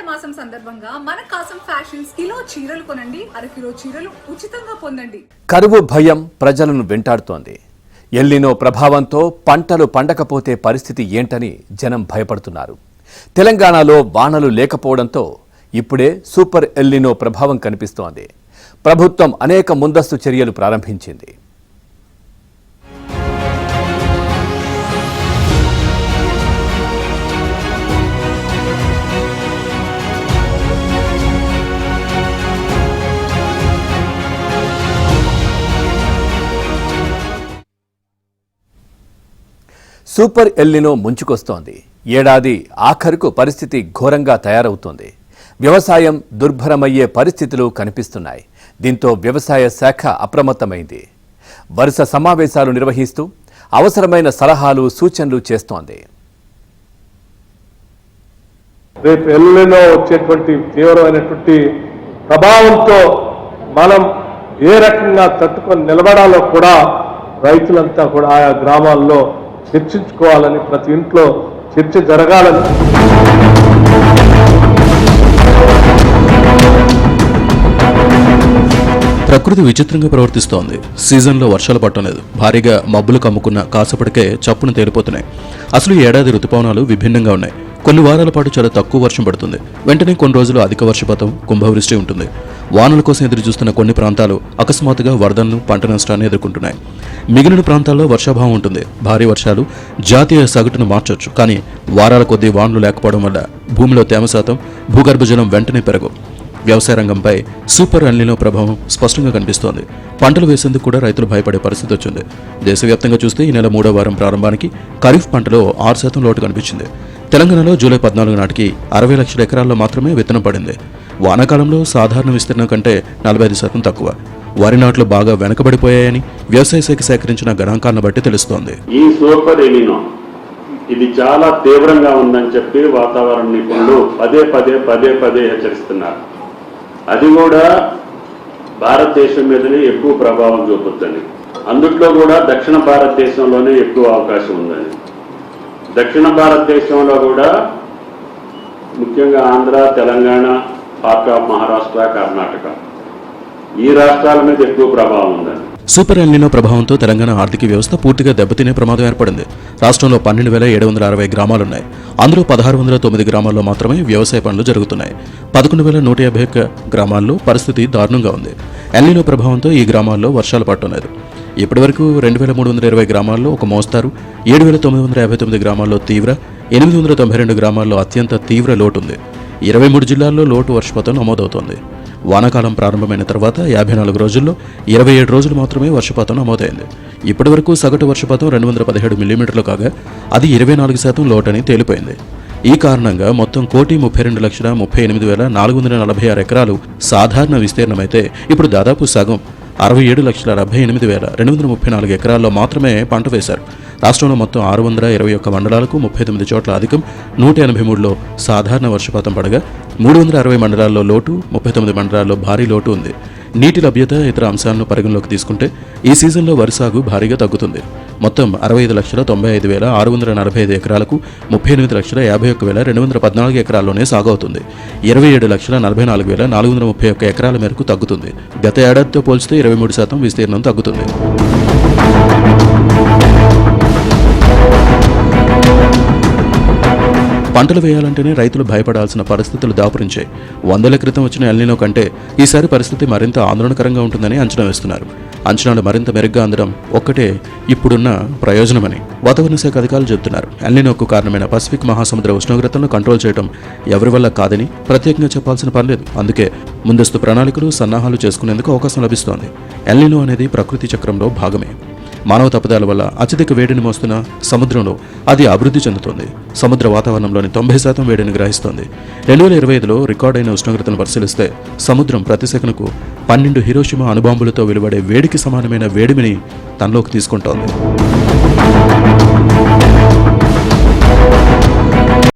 మాసం సందర్భంగా మన కాసం ఫ్యాషన్స్ కిలో చీరలు కొనండి, అరకిలో చీరలు ఉచితంగా పొందండి. కరువు భయం ప్రజలను వెంటాడుతోంది. ఎల్నినో ప్రభావంతో పంటలు పండకపోతే పరిస్థితి ఏంటని జనం భయపడుతున్నారు. తెలంగాణలో వానలు లేకపోవడంతో ఇప్పుడే సూపర్ ఎల్నినో ప్రభావం కనిపిస్తోంది. ప్రభుత్వం అనేక ముందస్తు చర్యలు ప్రారంభించింది. సూపర్ ఎల్నినో ముంచుకొస్తోంది. ఏడాది ఆఖరుకు పరిస్థితి ఘోరంగా తయారవుతోంది. వ్యవసాయం దుర్భరమయ్యే పరిస్థితులు కనిపిస్తున్నాయి. దీంతో వ్యవసాయ శాఖ అప్రమత్తమైంది. వరుస సమావేశాలు నిర్వహిస్తూ అవసరమైన సలహాలు సూచనలు చేస్తోంది. రేపు ఎల్నినో వచ్చేటువంటి తీవ్రమైనటువంటి ప్రభావంతో మనం ఏ రకంగా తట్టుకొని నిలబడాలో కూడా రైతులంతా కూడా ఆయా గ్రామాల్లో చర్చించుకోవాలని, ప్రతి ఇంట్లో చర్చ జరగాలని. ప్రకృతి విచిత్రంగా ప్రవర్తిస్తోంది. సీజన్లో వర్షాలు పట్టలేదు. భారీగా మబ్బులు కమ్ముకున్న కాసేపటికే చప్పున తేలిపోతున్నాయి. అసలు ఈ ఏడాది ఋతుపవనాలు విభిన్నంగా ఉన్నాయి. కొన్ని వారాల పాటు చాలా తక్కువ వర్షం పడుతుంది. వెంటనే కొన్ని రోజులు అధిక వర్షపాతం, కుంభవృష్టి ఉంటుంది. వానల కోసం ఎదురు చూస్తున్న కొన్ని ప్రాంతాలు అకస్మాత్తుగా వరదలను, పంట నష్టాన్ని ఎదుర్కొంటున్నాయి. మిగిలిన ప్రాంతాల్లో వర్షాభావం ఉంటుంది. భారీ వర్షాలు జాతీయ సగటును మార్చొచ్చు. కానీ వారాల కొద్దీ వానలు లేకపోవడం వల్ల భూమిలో తేమ శాతం, భూగర్భ జలం వెంటనే పెరగవు. వ్యవసాయ రంగంపై సూపర్ ఎల్నినో ప్రభావం స్పష్టంగా కనిపిస్తోంది. పంటలు వేసేందుకు కూడా రైతులు భయపడే పరిస్థితి వచ్చింది. దేశవ్యాప్తంగా చూస్తే ఈ నెల 3వ వారం ప్రారంభానికి ఖరీఫ్ పంటలో 6% లోటు కనిపించింది. తెలంగాణలో జూలై 14 నాటికి 60 లక్షల ఎకరాల్లో మాత్రమే విత్తనం పడింది. వానాకాలంలో సాధారణ విస్తీర్ణం కంటే 45% తక్కువ. వరి నాట్లు బాగా వెనకబడిపోయాయని వ్యవసాయ శాఖ సేకరించిన గణాంకాలను బట్టి తెలుస్తోంది. ఈ సూపర్ ఎల్నినో ఇది చాలా తీవ్రంగా ఉందని చెప్పి వాతావరణ నిపుణులు పదే హెచ్చరిస్తున్నారు. అది కూడా భారతదేశం మీదనే ఎక్కువ ప్రభావం చూపుతుంది. అందుట్లో కూడా దక్షిణ భారతదేశంలోనే ఎక్కువ అవకాశం ఉందని. దక్షిణ భారతదేశంలో కూడా ముఖ్యంగా ఆంధ్ర, తెలంగాణ, పార్ట్ ఆఫ్ మహారాష్ట్ర, కర్ణాటక ఈ రాష్ట్రాల మీద ఎక్కువ ప్రభావం ఉందని. సూపర్ ఎల్నినో ప్రభావంతో తెలంగాణ ఆర్థిక వ్యవస్థ పూర్తిగా దెబ్బతినే ప్రమాదం ఏర్పడింది. రాష్ట్రంలో 12,760 గ్రామాలున్నాయి. అందులో 1,609 గ్రామాల్లో మాత్రమే వ్యవసాయ పనులు జరుగుతున్నాయి. 11,151 గ్రామాల్లో పరిస్థితి దారుణంగా ఉంది. ఎల్నినో ప్రభావంతో ఈ గ్రామాల్లో వర్షాలు పట్టలేదు. ఇప్పటివరకు 2,320 గ్రామాల్లో ఒక మోస్తారు, 7,959 గ్రామాల్లో తీవ్ర, 892 గ్రామాల్లో అత్యంత తీవ్ర లోటు ఉంది. 23 జిల్లాల్లో లోటు వర్షపాతం నమోదవుతోంది. వానాకాలం ప్రారంభమైన తర్వాత 54 రోజుల్లో 27 రోజులు మాత్రమే వర్షపాతం నమోదైంది. ఇప్పటివరకు సగటు వర్షపాతం 217 మిల్లీమీటర్లు కాగా అది 24% లోటని తేలిపోయింది. ఈ కారణంగా మొత్తం 1,32,38,446 ఎకరాలు సాధారణ విస్తీర్ణమైతే ఇప్పుడు దాదాపు సగం 67,78,234 ఎకరాల్లో మాత్రమే పంట వేశారు. రాష్ట్రంలో మొత్తం 621 మండలాలకు 39 చోట్ల అధికం, 183లో సాధారణ వర్షపాతం పడగా 360 మండలాల్లో లోటు, 39 మండలాల్లో భారీ లోటు ఉంది. నీటి లభ్యత, ఇతర అంశాలను పరిగణలోకి తీసుకుంటే ఈ సీజన్లో వరి సాగు భారీగా తగ్గుతుంది. మొత్తం 65,95,645 ఎకరాలకు 38,51,214 ఎకరాల్లోనే సాగు అవుతుంది. 27,44,431 ఎకరాల మేరకు తగ్గుతుంది. గత ఏడాదితో పోల్చితే 23% విస్తీర్ణం తగ్గుతుంది. పంటలు వేయాలంటేనే రైతులు భయపడాల్సిన పరిస్థితులు దాపురించాయి. 100ల క్రితం వచ్చిన ఎల్నినో కంటే ఈసారి పరిస్థితి మరింత ఆందోళనకరంగా ఉంటుందని అంచనా వేస్తున్నారు. అంచనాలు మరింత మెరుగ్గా అందడం ఒక్కటే ఇప్పుడున్న ప్రయోజనమని వాతావరణ శాఖ అధికారులు చెబుతున్నారు. ఎల్నినోకు కారణమైన పసిఫిక్ మహాసముద్ర ఉష్ణోగ్రతలను కంట్రోల్ చేయడం ఎవరి వల్ల కాదని ప్రత్యేకంగా చెప్పాల్సిన పనిలేదు. అందుకే ముందస్తు ప్రణాళికలు, సన్నాహాలు చేసుకునేందుకు అవకాశం లభిస్తోంది. ఎల్నినో అనేది ప్రకృతి చక్రంలో భాగమే. మానవ తప్పిదాల వల్ల అత్యధిక వేడిని మోస్తున్న సముద్రంలో అది అభివృద్ధి చెందుతోంది. సముద్ర వాతావరణంలోని 90% వేడిని గ్రహిస్తోంది. 2025లో రికార్డైన ఉష్ణోగ్రతను పరిశీలిస్తే సముద్రం ప్రతి సెకనుకు 12 హిరోషిమా అణుబాంబులతో వెలువడే వేడికి సమానమైన వేడిమిని తనలోకి తీసుకుంటోంది.